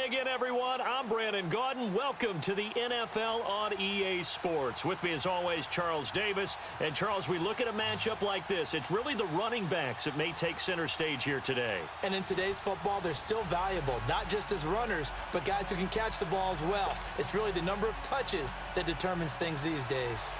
again, everyone. I'm Brandon Gaudin. Welcome to the NFL on EA Sports. With me, as always, Charles Davis. And, Charles, we look at a matchup like this. It's really the running backs that may take center stage here today. And in today's football, they're still valuable, not just as runners, but guys who can catch the ball as well. It's really the number of touches that determines things these days.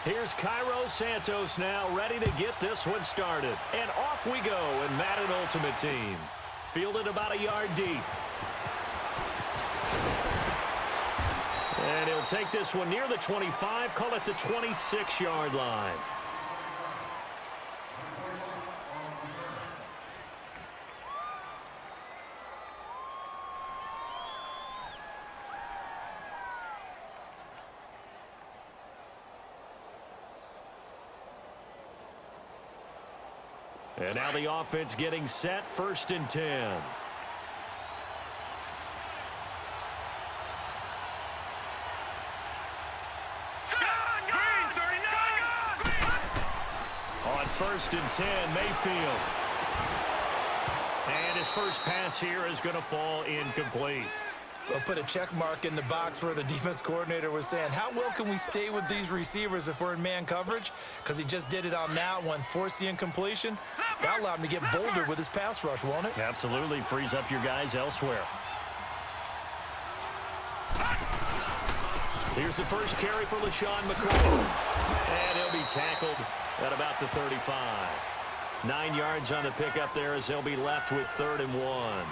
Here's Cairo Santos now, ready to get this one started. And off we go in Madden Ultimate Team. Fielded about a yard deep. And he'll take this one near the 25, call it the 26-yard line. And now the offense getting set, 1st and 10. On 1st and 10, Mayfield. And his first pass here is going to fall incomplete. They'll put a check mark in the box where the defense coordinator was saying, how well can we stay with these receivers if we're in man coverage? Because he just did it on that one, force the incompletion. That allowed him to get bolder with his pass rush, won't it? Absolutely. Frees up your guys elsewhere. Here's the first carry for LaShawn McCoy. And he'll be tackled at about the 35. 9 yards on the pickup there as they'll be left with 3rd and 1.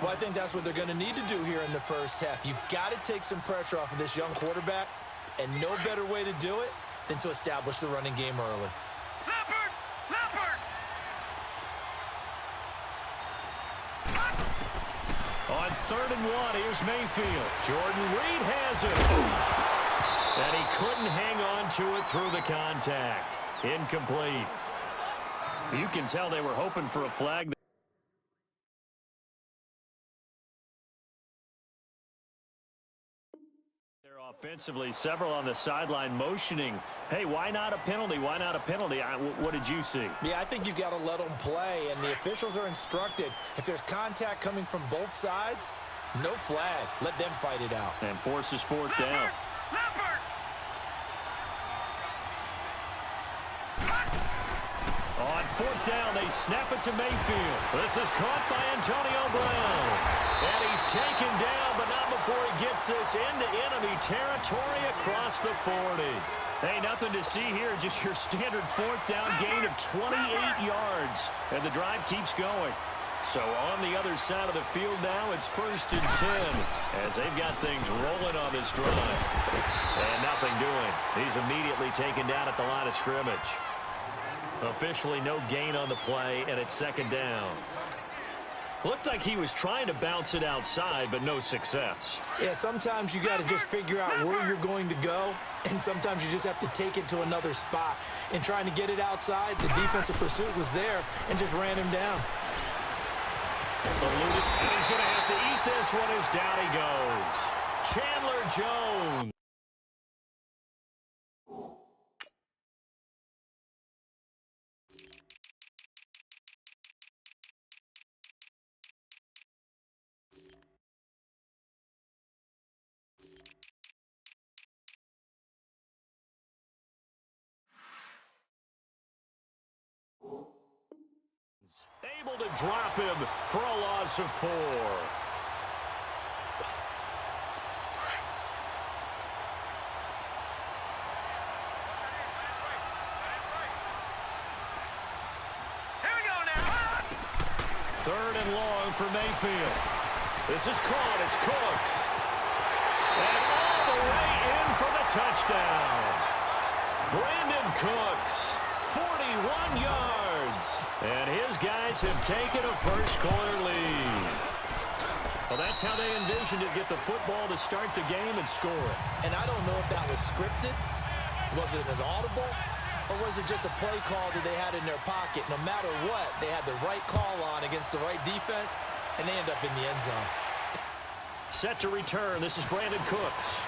Well, I think that's what they're going to need to do here in the first half. You've got to take some pressure off of this young quarterback, and no better way to do it than to establish the running game early. On 3rd and 1, here's Mayfield. Jordan Reed has it. And he couldn't hang on to it through the contact. Incomplete. You can tell they were hoping for a flag. Offensively, several on the sideline motioning, hey, why not a penalty? Why not a penalty? What did you see? Yeah, I think you've got to let them play, and the officials are instructed. If there's contact coming from both sides, no flag. Let them fight it out. And forces 4th down. On 4th down, they snap it to Mayfield. This is caught by Antonio Brown. And he's taken down, but not before he gets this into enemy territory across the 40. Hey, nothing to see here, just your standard 4th down gain of 28 yards. And the drive keeps going. So on the other side of the field now, it's 1st and 10 as they've got things rolling on this drive. And nothing doing. He's immediately taken down at the line of scrimmage. Officially no gain on the play, and it's 2nd down. Looked like he was trying to bounce it outside, but no success. Yeah, sometimes you got to just figure out where you're going to go, and sometimes you just have to take it to another spot. In trying to get it outside, the defensive pursuit was there and just ran him down. Eluded, and he's going to have to eat this one as down he goes. Chandler Jones. Able to drop him for a loss of 4. Third and long for Mayfield. This is caught. It's Cooks. And all the way in for the touchdown. Brandon Cooks, 41 yards. And his guys have taken a first-quarter lead. Well, that's how they envisioned it, get the football to start the game and score it. And I don't know if that was scripted. Was it an audible? Or was it just a play call that they had in their pocket? No matter what, they had the right call on against the right defense, and they end up in the end zone. Set to return. This is Brandon Cooks.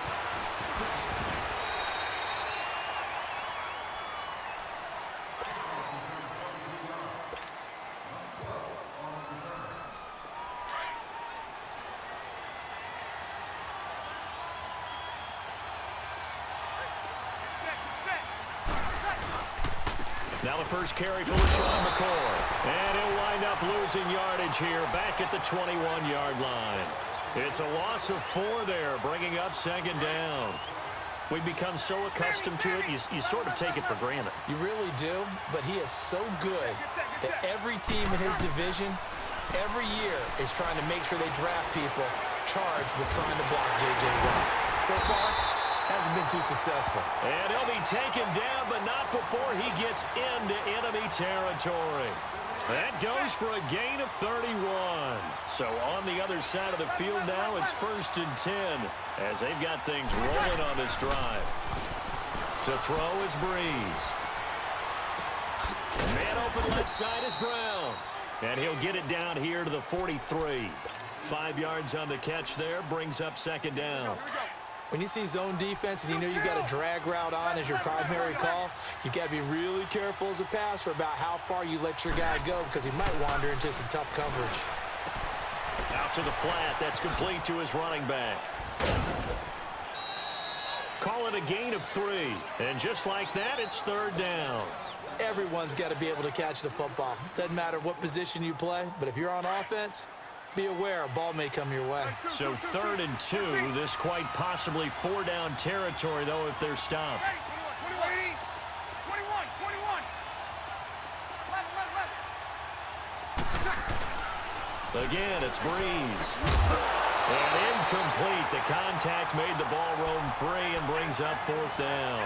Now the first carry for LaShawn McCoy. And he'll wind up losing yardage here back at the 21-yard line. It's a loss of 4 there, bringing up second down. We've become so accustomed to it, you sort of take it for granted. You really do, but he is so good that every team in his division, every year, is trying to make sure they draft people charged with trying to block J.J. Watt. So far, hasn't been too successful. And he'll be taken down, but not before he gets into enemy territory. That goes for a gain of 31. So on the other side of the field now, it's 1st and 10 as they've got things rolling on this drive. To throw is Breeze. Man open left side is Brown. And he'll get it down here to the 43. 5 yards on the catch there, brings up second down. When you see zone defense and you know you've got a drag route on as your primary call, you got to be really careful as a passer about how far you let your guy go because he might wander into some tough coverage. Out to the flat. That's complete to his running back. Call it a gain of 3. And just like that, it's 3rd down. Everyone's got to be able to catch the football. Doesn't matter what position you play, but if you're on offense, be aware a ball may come your way. So 3rd and 2. This quite possibly 4-down territory, though, if they're stopped. Hey, 21. Again, it's Breeze. And incomplete. The contact made the ball roam free and brings up 4th down.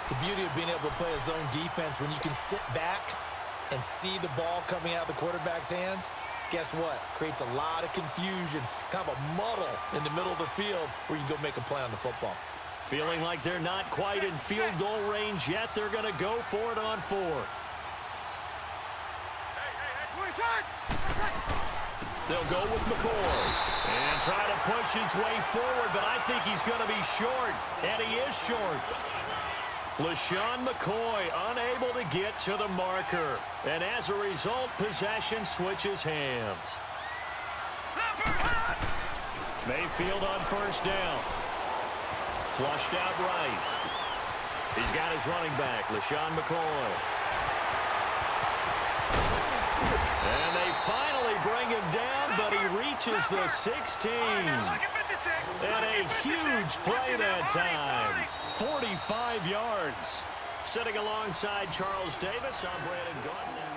The beauty of being able to play a zone defense when you can sit back and see the ball coming out of the quarterback's hands, guess what? Creates a lot of confusion, kind of a muddle in the middle of the field where you can go make a play on the football. Feeling like they're not quite in field goal range yet. They're going to go for it on 4th. They'll go with McCoy and try to push his way forward, but I think he's going to be short, and he is short. LaShawn McCoy unable to get to the marker, and as a result, possession switches hands. Mayfield on 1st down. Flushed out right. He's got his running back, LaShawn McCoy. And they finally bring him down, but he reaches the 16. And a huge play that time. 45 yards. Sitting alongside Charles Davis, I'm Brandon Gardner.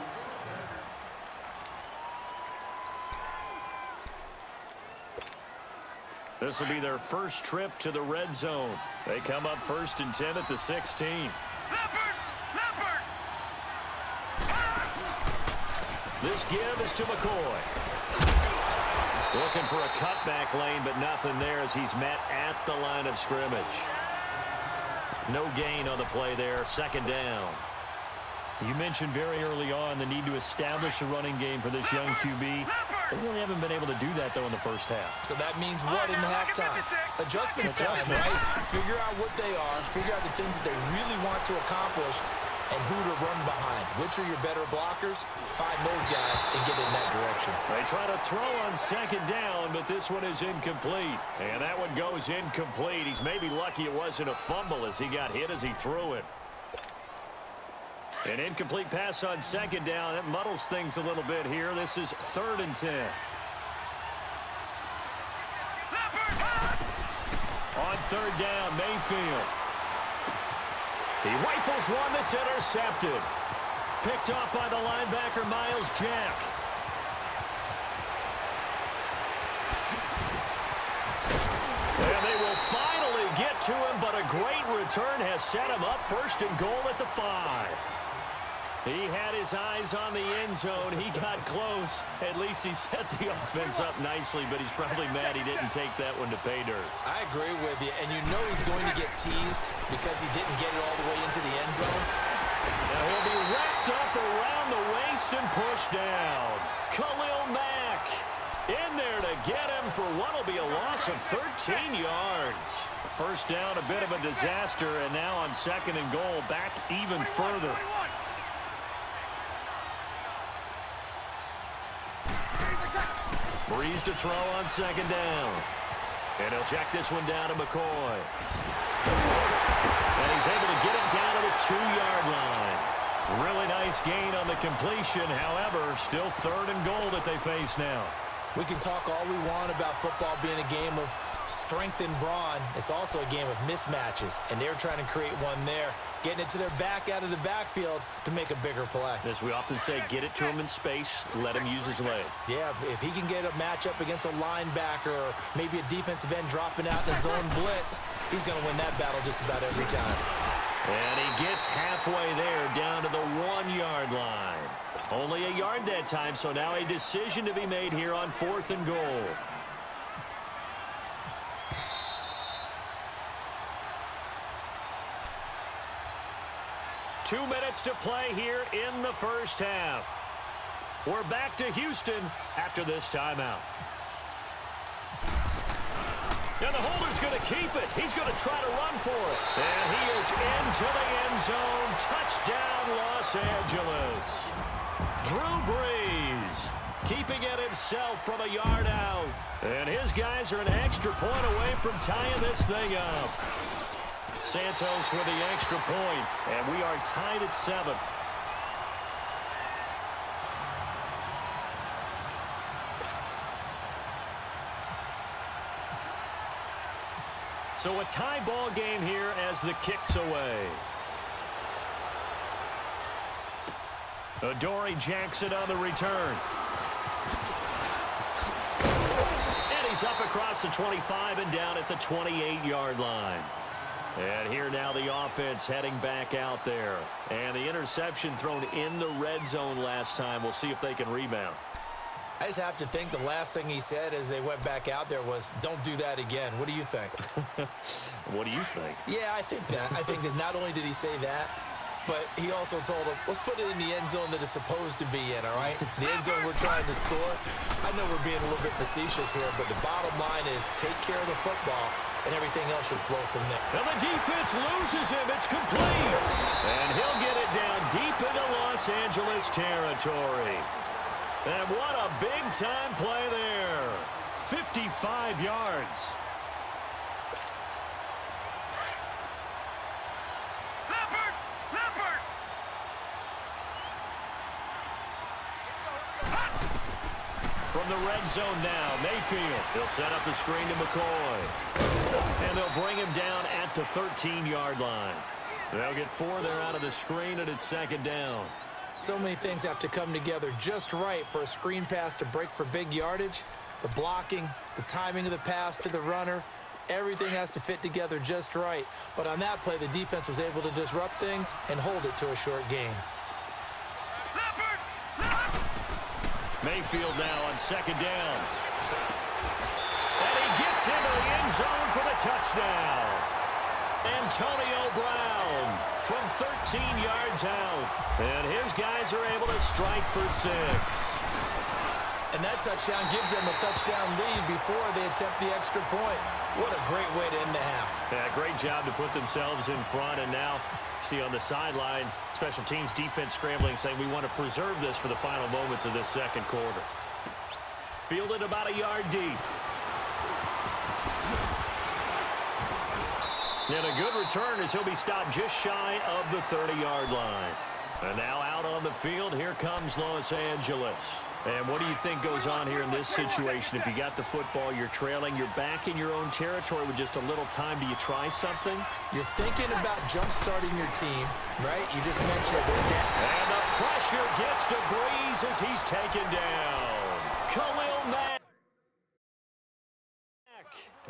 This will be their first trip to the red zone. They come up 1st and 10 at the 16. This give is to McCoy. Looking for a cutback lane, but nothing there as he's met at the line of scrimmage. No gain on the play there, 2nd down. You mentioned very early on the need to establish a running game for this young QB. They really haven't been able to do that, though, in the first half. So that means what in halftime? Adjustments time, right? Figure out what they are, figure out the things that they really want to accomplish, and who to run behind. Which are your better blockers? Find those guys and get in that direction. They try to throw on 2nd down, but this one is incomplete. And that one goes incomplete. He's maybe lucky it wasn't a fumble as he got hit as he threw it. An incomplete pass on 2nd down. That muddles things a little bit here. This is 3rd and 10. On 3rd down, Mayfield. He rifles one that's intercepted. Picked off by the linebacker, Miles Jack. And they will finally get to him, but a great return has set him up 1st and goal at the 5. He had his eyes on the end zone. He got close. At least he set the offense up nicely, but he's probably mad he didn't take that one to pay dirt. I agree with you, and you know he's going to get teased because he didn't get it all the way into the end zone. Now he'll be wrapped up around the waist and pushed down. Khalil Mack in there to get him for what will be a loss of 13 yards. 1st down, a bit of a disaster, and now on 2nd and goal, back even further. Breeze to throw on 2nd down. And he'll check this one down to McCoy. And he's able to get it down to the 2-yard line. Nice gain on the completion. However, still 3rd and goal that they face now. We can talk all we want about football being a game of strength and brawn. It's also a game of mismatches, and they're trying to create one there, getting it to their back out of the backfield to make a bigger play. As we often say, get it to him in space, let him use his leg. Yeah, if he can get a matchup against a linebacker or maybe a defensive end dropping out in a zone blitz, he's going to win that battle just about every time. And he gets halfway there, down to the 1-yard line. Only a yard that time, so now a decision to be made here on 4th and goal. Two minutes to play here in the first half. We're back to Houston after this timeout. And the holder's going to keep it. He's going to try to run for it. And he is into the end zone. Touchdown, Los Angeles. Drew Brees keeping it himself from a yard out. And his guys are an extra point away from tying this thing up. Santos with the extra point, and we are tied at 7. So a tie ball game here as the kick's away. Adoree Jackson on the return. And he's up across the 25 and down at the 28-yard line. And here now the offense heading back out there. And the interception thrown in the red zone last time. We'll see if they can rebound. I just have to think the last thing he said as they went back out there was, don't do that again. What do you think? What do you think? Yeah, I think that. I think that not only did he say that, but he also told him, let's put it in the end zone that it's supposed to be in, all right? The end zone we're trying to score. I know we're being a little bit facetious here, but the bottom line is take care of the football, and everything else should flow from there. And the defense loses him. It's complete. And he'll get it down deep into Los Angeles territory. And what a big-time play there. 55 yards. From the red zone now, Mayfield. He'll set up the screen to McCoy. And they'll bring him down at the 13-yard line. They'll get 4 there out of the screen, and it's 2nd down. So many things have to come together just right for a screen pass to break for big yardage. The blocking, the timing of the pass to the runner, everything has to fit together just right. But on that play, the defense was able to disrupt things and hold it to a short gain. Mayfield now on 2nd down. And he gets into the end zone for the touchdown. Antonio Brown from 13 yards out. And his guys are able to strike for 6. And that touchdown gives them a touchdown lead before they attempt the extra point. What a great way to end the half. Yeah, great job to put themselves in front. And now, see on the sideline, special teams defense scrambling, saying we want to preserve this for the final moments of this second quarter. Fielded about a yard deep. And a good return as he'll be stopped just shy of the 30-yard line. And now out on the field, here comes Los Angeles. And what do you think goes on here in this situation? If you got the football, you're trailing, you're back in your own territory with just a little time. Do you try something? You're thinking about jump-starting your team, right? You just mentioned it. And the pressure gets to Brees as he's taken down. Khalil Mack.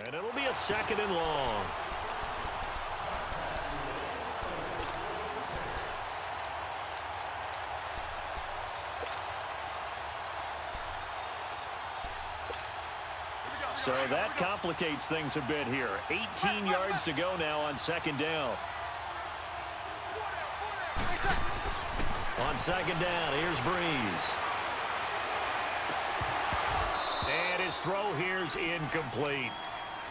And it'll be a 2nd and long. So that complicates things a bit here. 18 yards to go now on 2nd down. On 2nd down, here's Brees. And his throw here's incomplete.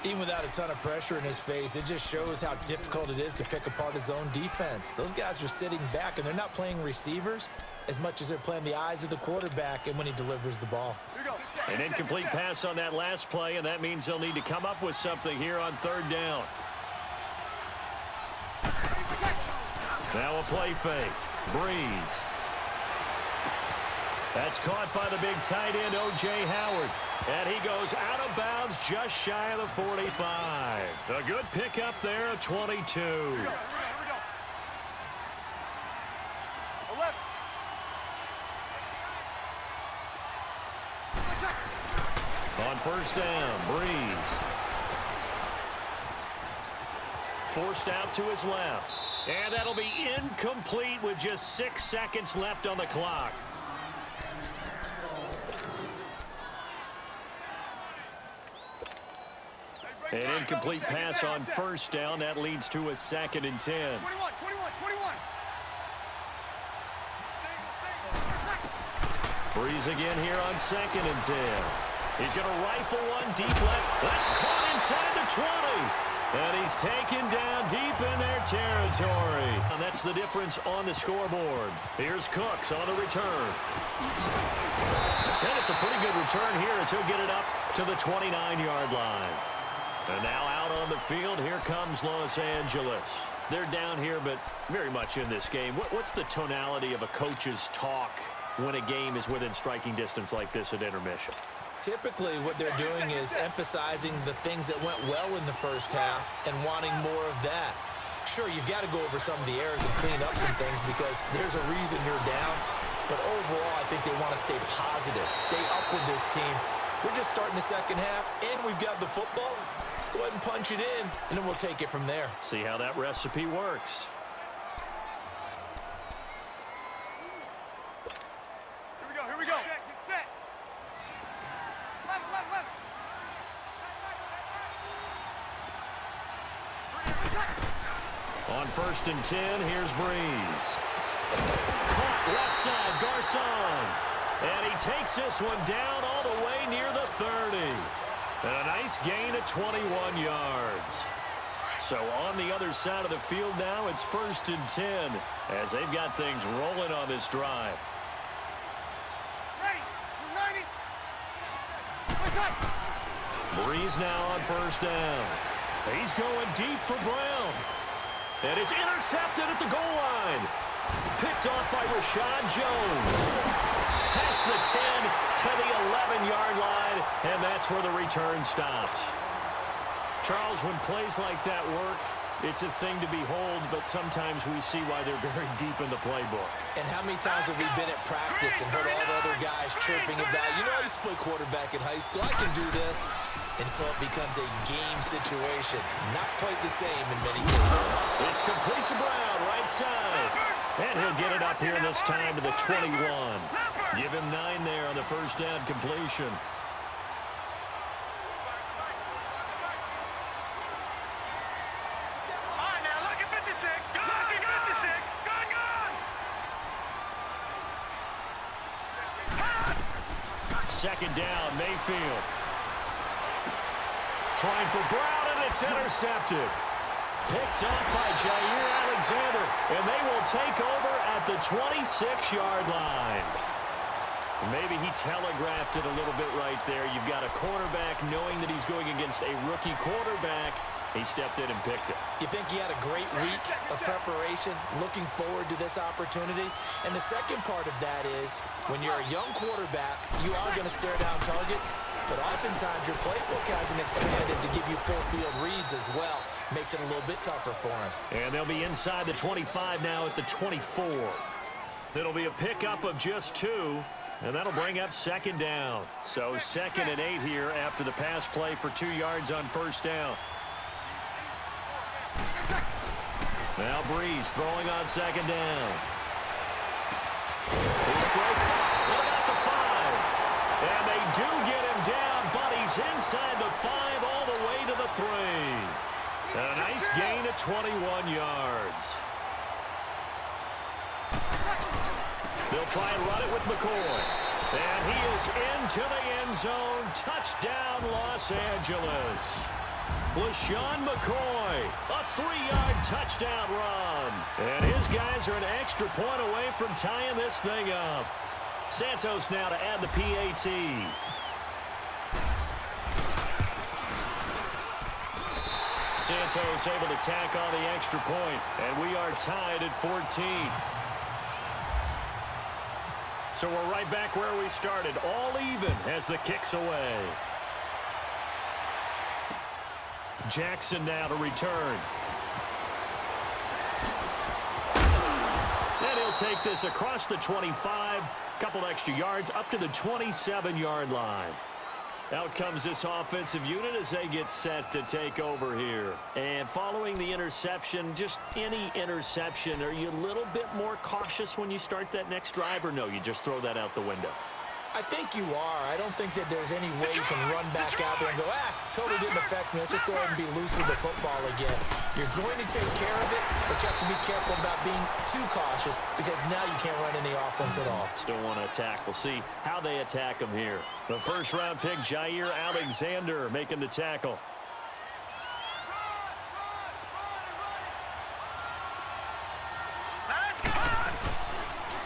Even without a ton of pressure in his face, it just shows how difficult it is to pick apart his own defense. Those guys are sitting back, and they're not playing receivers as much as they're playing the eyes of the quarterback and when he delivers the ball. An incomplete pass on that last play, and that means they'll need to come up with something here on 3rd down. Now a play fake. Brees. That's caught by the big tight end, O.J. Howard. And he goes out of bounds just shy of the 45. A good pickup there at 22. Here we go. 11. On first down, Breeze. Forced out to his left. And that'll be incomplete with just 6 seconds left on the clock. An incomplete pass on first down. That leads to a 2nd and 10. 21. Breeze again here on 2nd and 10. He's going to rifle one deep left. That's caught inside the 20. And he's taken down deep in their territory. And that's the difference on the scoreboard. Here's Cooks on the return. And it's a pretty good return here as he'll get it up to the 29-yard line. And now out on the field, here comes Los Angeles. They're down here, but very much in this game. What's the tonality of a coach's talk when a game is within striking distance like this at intermission? Typically, what they're doing is emphasizing the things that went well in the first half and wanting more of that. Sure, you've got to go over some of the errors and clean up some things because there's a reason you're down. But overall, I think they want to stay positive, stay up with this team. We're just starting the second half, and we've got the football. Let's go ahead and punch it in, and then we'll take it from there. See how that recipe works. Here we go. Get set. 11. On first and 10, here's Breeze. Caught left side, Garcon. And he takes this one down all the way near the 30. And a nice gain of 21 yards. So on the other side of the field now, it's first and 10 as they've got things rolling on this drive. Ready. 90. Breeze now on first down. He's going deep for Brown. And it's intercepted at the goal line. Picked off by Rashad Jones. Past the 10 to the 11-yard line, and that's where the return stops. Charles, when plays like that work, it's a thing to behold, but sometimes we see why they're buried deep in the playbook. And how many times have we been at practice and heard all the other guys chirping about, you know, I used to play quarterback in high school, I can do this, until it becomes a game situation. Not quite the same in many cases. It's complete to Brown, right side. And he'll get it up here this time to the 21. Give him 9 there on the first down completion. Second down, Mayfield. Trying for Brown, and it's intercepted. Picked off by Jair Alexander, and they will take over at the 26-yard line. Maybe he telegraphed it a little bit right there. You've got a cornerback knowing that he's going against a rookie quarterback. He stepped in and picked it. You think he had a great week of preparation, looking forward to this opportunity? And the second part of that is, when you're a young quarterback, you are going to stare down targets, but oftentimes your playbook hasn't expanded to give you full field reads as well. Makes it a little bit tougher for him. And they'll be inside the 25 now at the 24. It'll be a pickup of just 2, and that'll bring up second down. So 2nd and 8 here after the pass play for 2 yards on first down. Now Breeze throwing on second down. His throw caught. What about the 5? And they do get him down, but he's inside the 5 all the way to the 3. A nice gain of 21 yards. They'll try and run it with McCoy. And he is into the end zone. Touchdown, Los Angeles. LaShawn McCoy, a 3-yard touchdown run. And his guys are an extra point away from tying this thing up. Santos now to add the PAT. Santos able to tack on the extra point, and we are tied at 14. So we're right back where we started, all even as the kick's away. Jackson now to return. And he'll take this across the 25, couple extra yards up to the 27-yard line. Out comes this offensive unit as they get set to take over here. And following the interception, just any interception, are you a little bit more cautious when you start that next drive, or no, you just throw that out the window? I think you are. I don't think that there's any way you can run back out there and go, totally didn't affect me. Let's just go ahead and be loose with the football again. You're going to take care of it, but you have to be careful about being too cautious because now you can't run any offense at all. Still want to attack. We'll see how they attack him here. The first-round pick, Jair Alexander, making the tackle.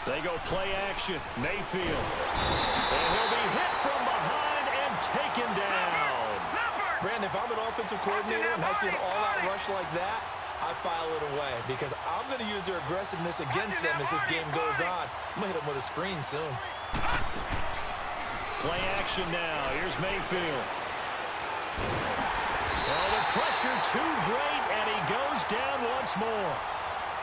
They go play action. Mayfield. And he'll be hit from behind and taken down. Brandon, if I'm an offensive coordinator and I see an all-out rush like that, I file it away because I'm going to use their aggressiveness against them as this game goes on. I'm going to hit them with a screen soon. Play action now. Here's Mayfield. Oh, the pressure too great, and he goes down once more.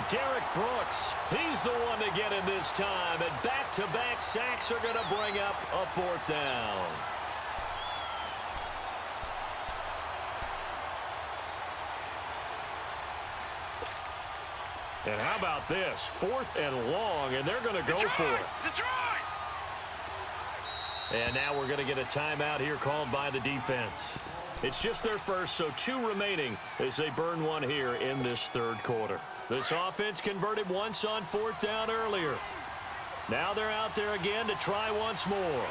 Derek Brooks, he's the one to get in this time, and back-to-back sacks are going to bring up a fourth down. And how about this? 4th and long, and they're going to go for it. And now we're going to get a timeout here called by the defense. It's just their first, so 2 remaining as they burn one here in this third quarter. This offense converted once on 4th down earlier. Now they're out there again to try once more.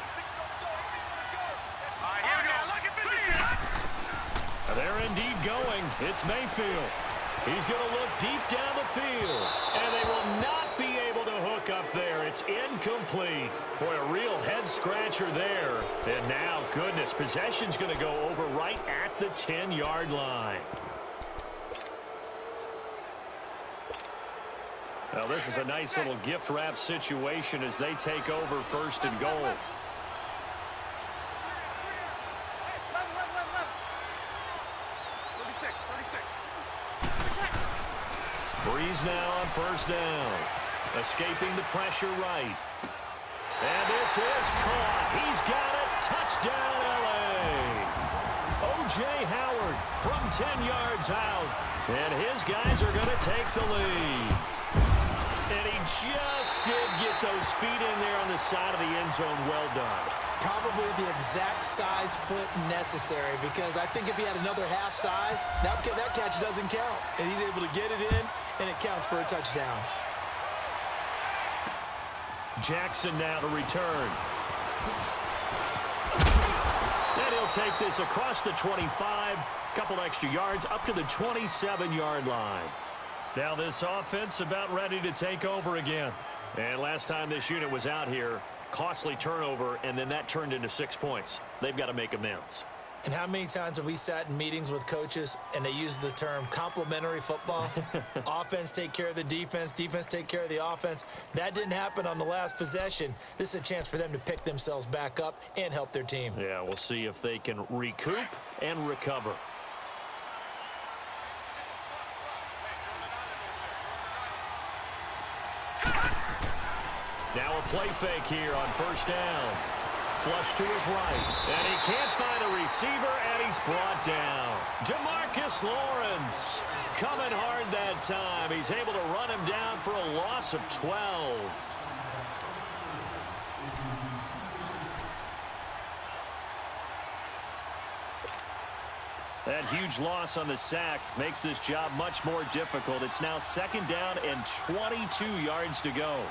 They're indeed going. It's Mayfield. He's going to look deep down the field, and they will not be able to hook up there. It's incomplete. Boy, a real head-scratcher there. And now, goodness, possession's going to go over right at the 10-yard line. Well, this is a nice little gift wrap situation as they take over 1st and goal. Breeze now on 1st down. Escaping the pressure right. And this is caught. He's got it. Touchdown, L.A. O.J. Howard from 10 yards out. And his guys are going to take the lead. And he just did get those feet in there on the side of the end zone. Well done. Probably the exact size foot necessary because I think if he had another half size, that catch doesn't count. And he's able to get it in, and it counts for a touchdown. Jackson now to return. And he'll take this across the 25, couple extra yards up to the 27-yard line. Now this offense about ready to take over again. And last time this unit was out here, costly turnover, and then that turned into 6 points. They've got to make amends. And how many times have we sat in meetings with coaches and they use the term complementary football? Offense take care of the defense, defense take care of the offense. That didn't happen on the last possession. This is a chance for them to pick themselves back up and help their team. Yeah, we'll see if they can recoup and recover. Now a play fake here on 1st down. Flush to his right. And he can't find a receiver, and he's brought down. DeMarcus Lawrence coming hard that time. He's able to run him down for a loss of 12. That huge loss on the sack makes this job much more difficult. It's now 2nd down and 22 yards to go.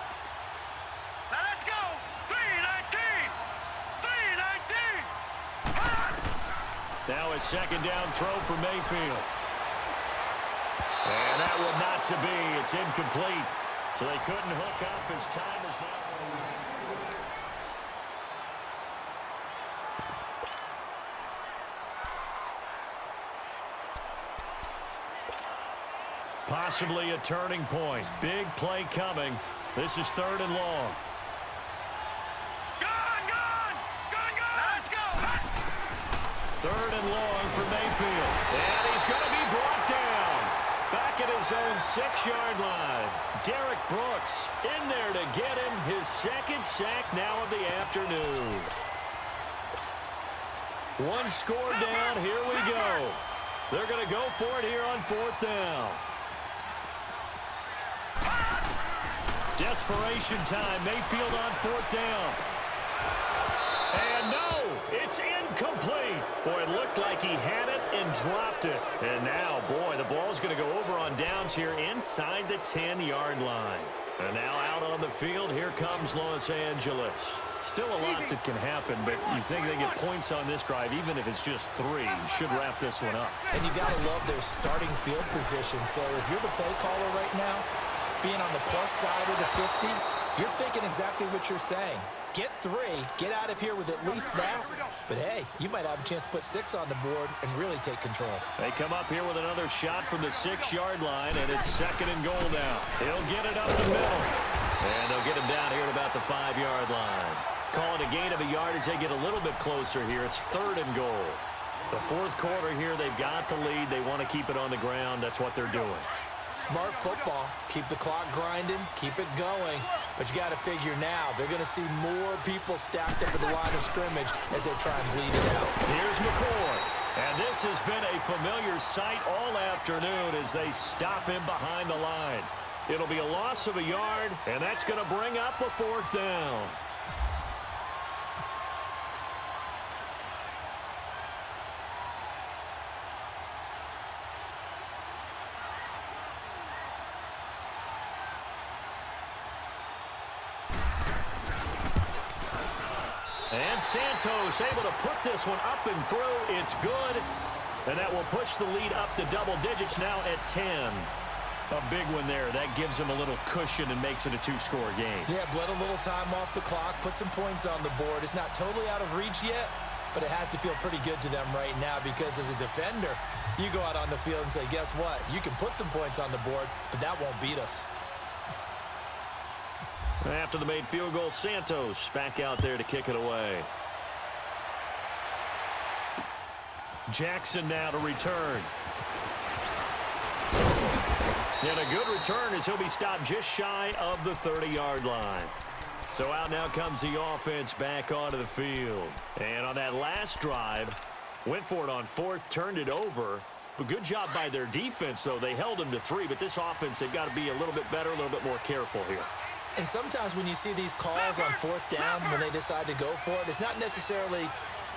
Now let's go. 3-19. 3-19. Now a 2nd down throw for Mayfield. And that will not to be. It's incomplete. So they couldn't hook up as time is now. Possibly a turning point. Big play coming. This is 3rd and long. Third and long for Mayfield. And he's going to be brought down. Back at his own 6-yard line. Derek Brooks in there to get him his second sack now of the afternoon. One score down. Here we go. They're going to go for it here on 4th down. Desperation time. Mayfield on 4th down. And no, it's incomplete. Boy, it looked like he had it and dropped it. And now, boy, the ball's going to go over on downs here inside the 10-yard line. And now out on the field, here comes Los Angeles. Still a lot that can happen, but you think they get points on this drive, even if it's just 3, should wrap this one up. And you got to love their starting field position. So if you're the play caller right now, being on the plus side of the 50, you're thinking exactly what you're saying. Get 3, get out of here with at least that. But, hey, you might have a chance to put 6 on the board and really take control. They come up here with another shot from the 6-yard line, and it's 2nd and goal now. He'll get it up the middle. And they'll get him down here at about the 5-yard line. Call it a gain of a yard as they get a little bit closer here. It's 3rd and goal. The 4th quarter here, they've got the lead. They want to keep it on the ground. That's what they're doing. Smart football. Keep the clock grinding. Keep it going. But you got to figure now, they're going to see more people stacked up at the line of scrimmage as they try and bleed it out. Here's McCoy. And this has been a familiar sight all afternoon as they stop him behind the line. It'll be a loss of a yard, and that's going to bring up a 4th down. And Santos able to put this one up and through. It's good. And that will push the lead up to double digits now at 10. A big one there. That gives them a little cushion and makes it a 2-score game. Yeah, bled a little time off the clock, put some points on the board. It's not totally out of reach yet, but it has to feel pretty good to them right now because as a defender, you go out on the field and say, guess what? You can put some points on the board, but that won't beat us. After the made field goal, Santos back out there to kick it away. Jackson now to return. And a good return as he'll be stopped just shy of the 30-yard line. So out now comes the offense back onto the field. And on that last drive, went for it on 4th, turned it over. But good job by their defense, though. They held them to 3, but this offense, they've got to be a little bit better, a little bit more careful here. And sometimes when you see these calls on 4th down, when they decide to go for it, it's not necessarily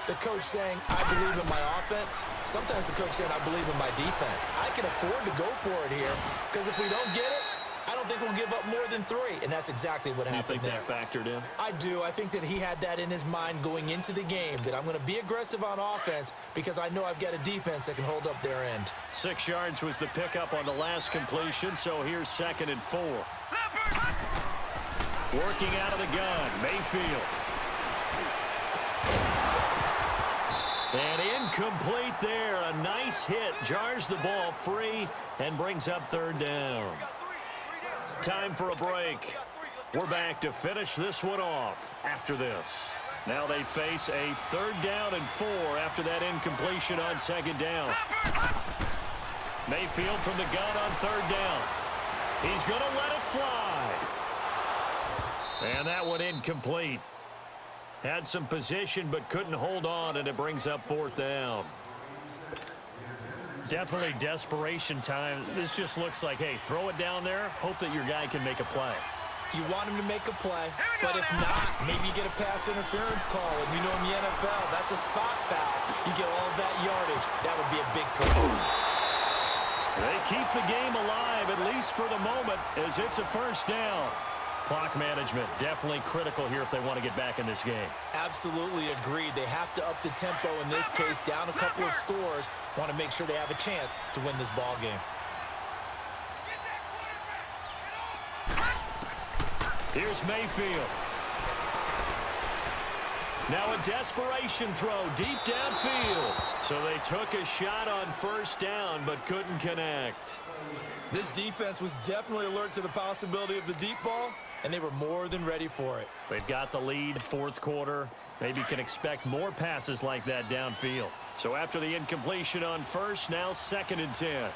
the coach saying, I believe in my offense. Sometimes the coach saying, I believe in my defense. I can afford to go for it here because if we don't get it, I don't think we'll give up more than 3. And that's exactly what happened there. You think that factored in? I do. I think that he had that in his mind going into the game, that I'm going to be aggressive on offense because I know I've got a defense that can hold up their end. 6 yards was the pickup on the last completion, so here's 2nd and 4. Working out of the gun, Mayfield. And incomplete there. A nice hit. Jars the ball free and brings up 3rd down. Time for a break. We're back to finish this one off after this. Now they face a 3rd down and 4 after that incompletion on 2nd down. Mayfield from the gun on 3rd down. He's going to let it fly. And that one incomplete. Had some position but couldn't hold on, and it brings up 4th down. Definitely desperation time. This just looks like, hey, throw it down there, hope that your guy can make a play. You want him to make a play, but if not, maybe you get a pass interference call. And you know in the NFL, that's a spot foul. You get all of that yardage. That would be a big play. They keep the game alive, at least for the moment, as it's a 1st down. Clock management definitely critical here if they want to get back in this game. Absolutely agreed. They have to up the tempo in this case, down a couple of scores. Want to make sure they have a chance to win this ball game. Here's Mayfield. Now a desperation throw deep downfield. So they took a shot on 1st down but couldn't connect. This defense was definitely alert to the possibility of the deep ball, and they were more than ready for it. They've got the lead, 4th quarter. Maybe can expect more passes like that downfield. So after the incompletion on first, now 2nd and 10.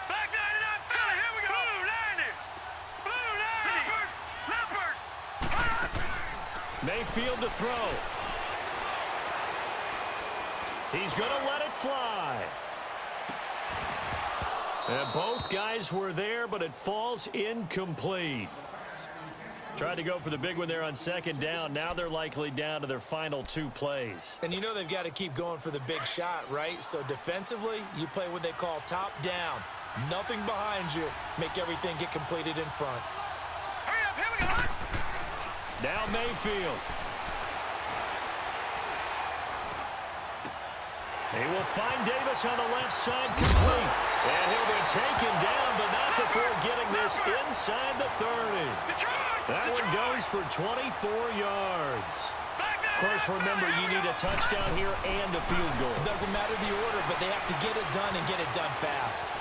Back 99, Philly, here we go. Blue 90. Blue 90. Mayfield to throw. He's going to let it fly. And both guys were there, but it falls incomplete. Tried to go for the big one there on 2nd down. Now they're likely down to their final 2 plays. And you know they've got to keep going for the big shot, right? So defensively, you play what they call top down. Nothing behind you. Make everything get completed in front. Hurry up, here we go. Now Mayfield. He will find Davis on the left side complete. And he'll be taken down, but not before getting this inside the 30. That one goes for 24 yards. Of course, remember, you need a touchdown here and a field goal. Doesn't matter the order, but they have to get it done and get it done fast.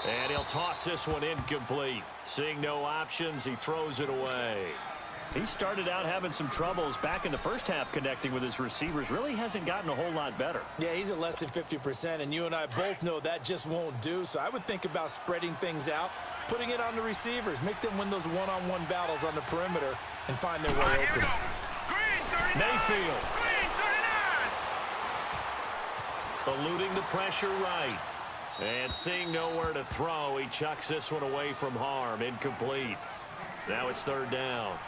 And he'll toss this one incomplete. Seeing no options, he throws it away. He started out having some troubles back in the first half connecting with his receivers. Really hasn't gotten a whole lot better. Yeah, he's at less than 50%, and you and I both know that just won't do. So I would think about spreading things out, putting it on the receivers, make them win those one-on-one battles on the perimeter, and find their way open. Green 39. Mayfield. Green 39. Eluding the pressure right. And seeing nowhere to throw, he chucks this one away from harm. Incomplete. Now it's 3rd down.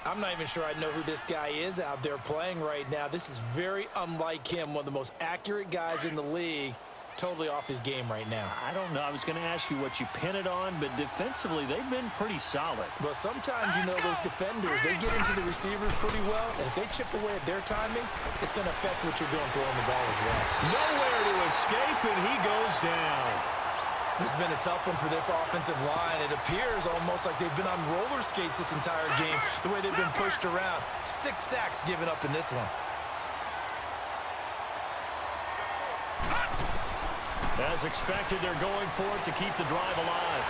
I'm not even sure I know who this guy is out there playing right now. This is very unlike him, one of the most accurate guys in the league. Totally off his game right now. I don't know. I was going to ask you what you pin it on, but defensively, they've been pretty solid. But sometimes, you know, those defenders, they get into the receivers pretty well, and if they chip away at their timing, it's going to affect what you're doing throwing the ball as well. Nowhere to escape, and he goes down. This has been a tough one for this offensive line. It appears almost like they've been on roller skates this entire game, the way they've been pushed around. 6 sacks given up in this one. As expected, they're going for it to keep the drive alive.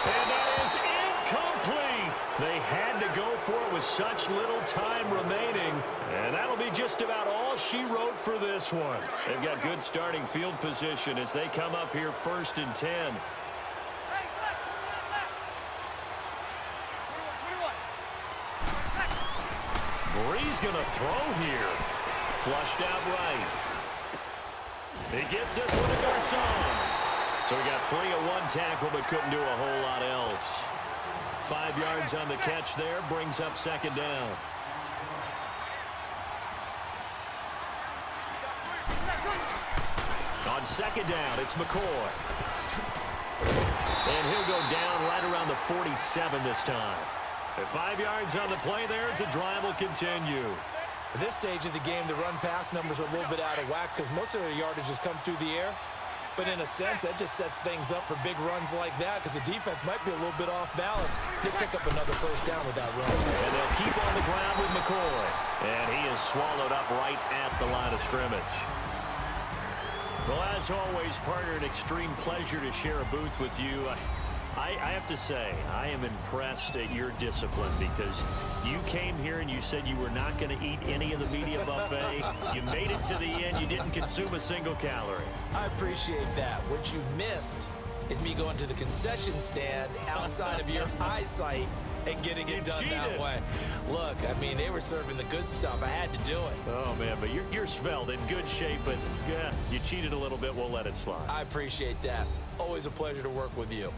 And that is incomplete. They had to go for it with such little time remaining. And that'll be just about all she wrote for this one. They've got good starting field position as they come up here 1st and 10. Bree's going to throw here. Flushed out right. He gets this one to Garcon. So he got free of 1 tackle but couldn't do a whole lot else. 5 yards on the catch there, brings up 2nd down. On 2nd down, it's McCoy. And he'll go down right around the 47 this time. At 5 yards on the play there, as the drive will continue. At this stage of the game, the run-pass numbers are a little bit out of whack because most of their yardage has come through the air. But in a sense, that just sets things up for big runs like that because the defense might be a little bit off balance. They'll pick up another 1st down with that run. And they'll keep on the ground with McCoy. And he is swallowed up right at the line of scrimmage. Well, as always, partner, an extreme pleasure to share a booth with you. I have to say, I am impressed at your discipline because you came here and you said you were not going to eat any of the media buffet. You made it to the end. You didn't consume a single calorie. I appreciate that. What you missed is me going to the concession stand outside of your eyesight and getting it done that way. Look, I mean, they were serving the good stuff. I had to do it. Oh, man, but you're svelte, in good shape, but yeah, you cheated a little bit. We'll let it slide. I appreciate that. Always a pleasure to work with you.